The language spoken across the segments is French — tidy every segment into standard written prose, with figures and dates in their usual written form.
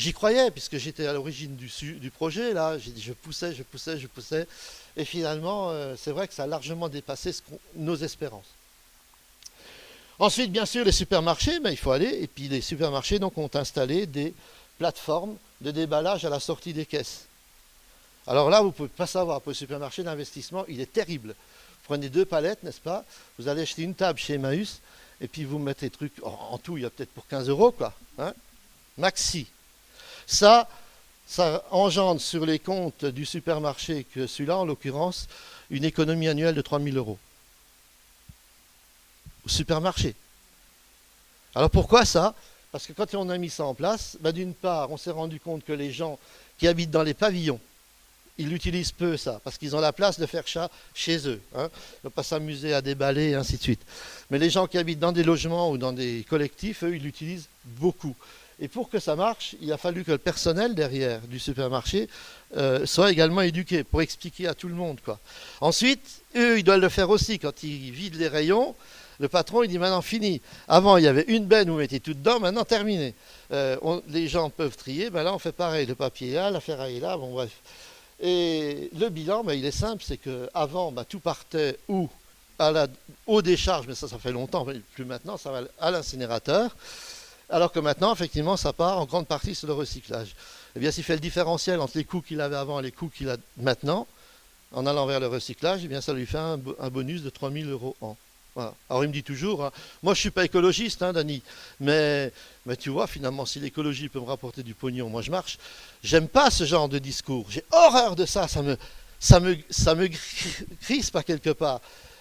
J'y croyais, puisque j'étais à l'origine du projet, là, j'ai dit, je poussais, et finalement, c'est vrai que ça a largement dépassé nos espérances. Ensuite, bien sûr, les supermarchés, ben, il faut aller, et puis les supermarchés donc, ont installé des plateformes de déballage à la sortie des caisses. Alors là, vous ne pouvez pas savoir, pour le supermarché, l'investissement, il est terrible. Vous prenez 2 palettes, n'est-ce pas? Vous allez acheter une table chez Emmaüs, et puis vous mettez des trucs, en tout, il y a peut-être pour 15 euros, quoi. Hein, maxi. Ça engendre sur les comptes du supermarché, que celui-là, en l'occurrence, une économie annuelle de 3 000 euros. Au supermarché. Alors pourquoi ça? Parce que quand on a mis ça en place, ben d'une part, on s'est rendu compte que les gens qui habitent dans les pavillons, ils l'utilisent peu ça, parce qu'ils ont la place de faire ça chez eux. Hein. Ils ne vont pas s'amuser à déballer et ainsi de suite. Mais les gens qui habitent dans des logements ou dans des collectifs, eux, ils l'utilisent beaucoup. Et pour que ça marche, il a fallu que le personnel derrière du supermarché soit également éduqué pour expliquer à tout le monde, quoi. Ensuite, eux, ils doivent le faire aussi. Quand ils vident les rayons, le patron, il dit maintenant fini. Avant, il y avait une benne où vous mettez tout dedans, maintenant terminé. Les gens peuvent trier, ben là, on fait pareil. Le papier est là, la ferraille est là, bon bref. Et le bilan, ben, il est simple, c'est qu'avant, ben, tout partait aux décharges, mais ça fait longtemps, plus maintenant, ça va à l'incinérateur. Alors que maintenant, effectivement, ça part en grande partie sur le recyclage. Eh bien, s'il fait le différentiel entre les coûts qu'il avait avant et les coûts qu'il a maintenant, en allant vers le recyclage, eh bien, ça lui fait un bonus de 3 000 euros an. Voilà. Alors, il me dit toujours, hein, moi, je ne suis pas écologiste, hein, Dany, mais tu vois, finalement, si l'écologie peut me rapporter du pognon, moi, je marche. J'aime pas ce genre de discours. J'ai horreur de ça. Ça me crispe à quelque part.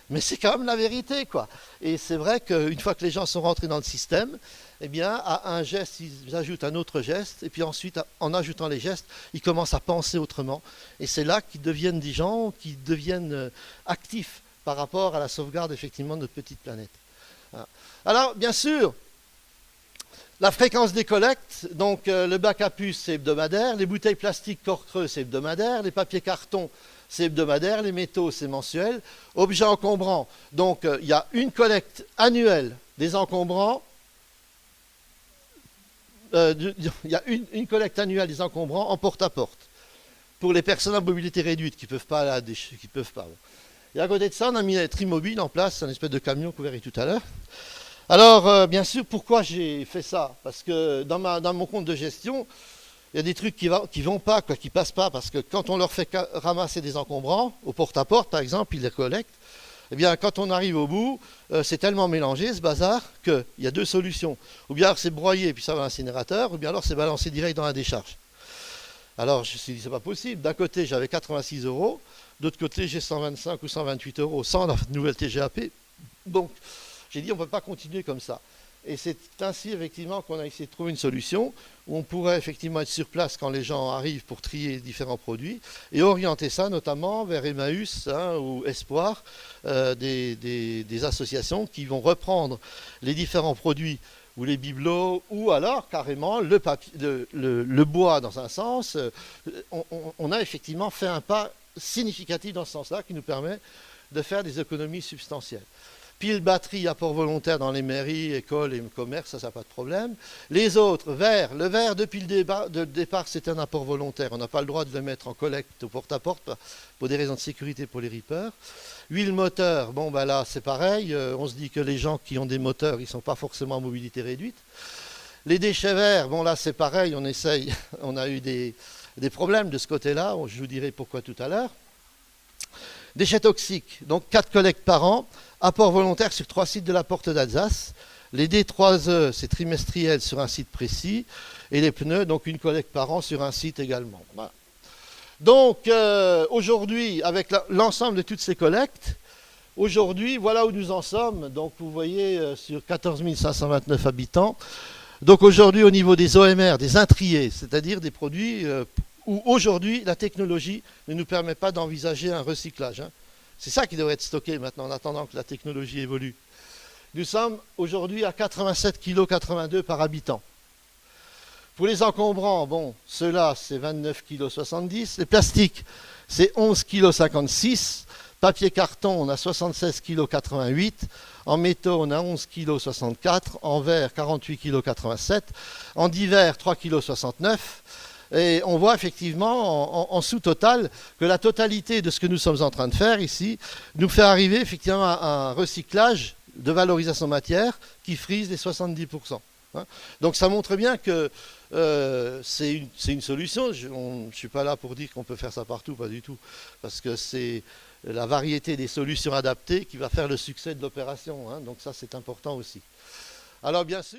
Mais c'est quand même la vérité, quoi. Et c'est vrai qu'une fois que les gens sont rentrés dans le système, eh bien, à un geste, ils ajoutent un autre geste, et puis ensuite, en ajoutant les gestes, ils commencent à penser autrement. Et c'est là qu'ils deviennent des gens qui deviennent actifs par rapport à la sauvegarde, effectivement, de notre petite planète. Alors, bien sûr, la fréquence des collectes, donc le bac à puces, c'est hebdomadaire, les bouteilles plastiques corps creux, c'est hebdomadaire, les papiers cartons, c'est hebdomadaire, les métaux, c'est mensuel. Objets encombrants, donc il y a une collecte annuelle des encombrants. Il y a une collecte annuelle des encombrants en porte-à-porte pour les personnes à mobilité réduite qui ne peuvent pas aller qui peuvent pas. Et à côté de ça, on a mis un Trimobile en place, un espèce de camion que vous verrez tout à l'heure. Alors, bien sûr, pourquoi j'ai fait ça? Parce que dans mon compte de gestion, il y a des trucs qui vont pas, quoi, qui passent pas, parce que quand on leur fait ramasser des encombrants, au porte-à-porte, par exemple, ils les collectent, eh bien, quand on arrive au bout, c'est tellement mélangé, ce bazar, qu'il y a 2 solutions. Ou bien c'est broyé, puis ça va à l'incinérateur, ou bien alors c'est balancé direct dans la décharge. Alors, je me suis dit, c'est pas possible. D'un côté, j'avais 86 euros, d'autre côté, j'ai 125 ou 128 euros sans la nouvelle TGAP. Donc, j'ai dit, on ne peut pas continuer comme ça. Et c'est ainsi, effectivement, qu'on a essayé de trouver une solution où on pourrait effectivement être sur place quand les gens arrivent pour trier différents produits et orienter ça notamment vers Emmaüs, hein, ou Espoir, des associations qui vont reprendre les différents produits ou les bibelots, ou alors carrément le bois dans un sens. On a effectivement fait un pas significatif dans ce sens-là qui nous permet de faire des économies substantielles. Pile batterie, apport volontaire dans les mairies, écoles et commerces, ça n'a pas de problème. Les autres, verre. Le verre, depuis le départ, c'est un apport volontaire. On n'a pas le droit de le mettre en collecte au porte-à-porte pour des raisons de sécurité pour les rippers. Huile moteur, bon ben là c'est pareil. On se dit que les gens qui ont des moteurs, ils ne sont pas forcément en mobilité réduite. Les déchets verts, bon là c'est pareil, on essaye. On a eu des problèmes de ce côté-là, je vous dirai pourquoi tout à l'heure. Déchets toxiques, donc 4 collectes par an. Apport volontaire sur 3 sites de la Porte d'Alsace. Les D3E, c'est trimestriel sur un site précis. Et les pneus, donc une collecte par an sur un site également. Voilà. Donc, aujourd'hui, avec l'ensemble de toutes ces collectes, aujourd'hui, voilà où nous en sommes. Donc, vous voyez, sur 14 529 habitants. Donc, aujourd'hui, au niveau des OMR, des intriés, c'est-à-dire des produits où aujourd'hui, la technologie ne nous permet pas d'envisager un recyclage. Hein. C'est ça qui devrait être stocké maintenant, en attendant que la technologie évolue. Nous sommes aujourd'hui à 87,82 kg par habitant. Pour les encombrants, bon, ceux-là, c'est 29,70 kg. Les plastiques, c'est 11,56 kg. Papier carton, on a 76,88 kg. En métaux, on a 11,64 kg. En verre, 48,87 kg. En divers, 3,69 kg. Et on voit effectivement en sous-total que la totalité de ce que nous sommes en train de faire ici nous fait arriver effectivement à un recyclage de valorisation matière qui frise les 70%. Donc ça montre bien que c'est une solution. Je ne suis pas là pour dire qu'on peut faire ça partout, pas du tout. Parce que c'est la variété des solutions adaptées qui va faire le succès de l'opération. Donc ça c'est important aussi. Alors bien sûr...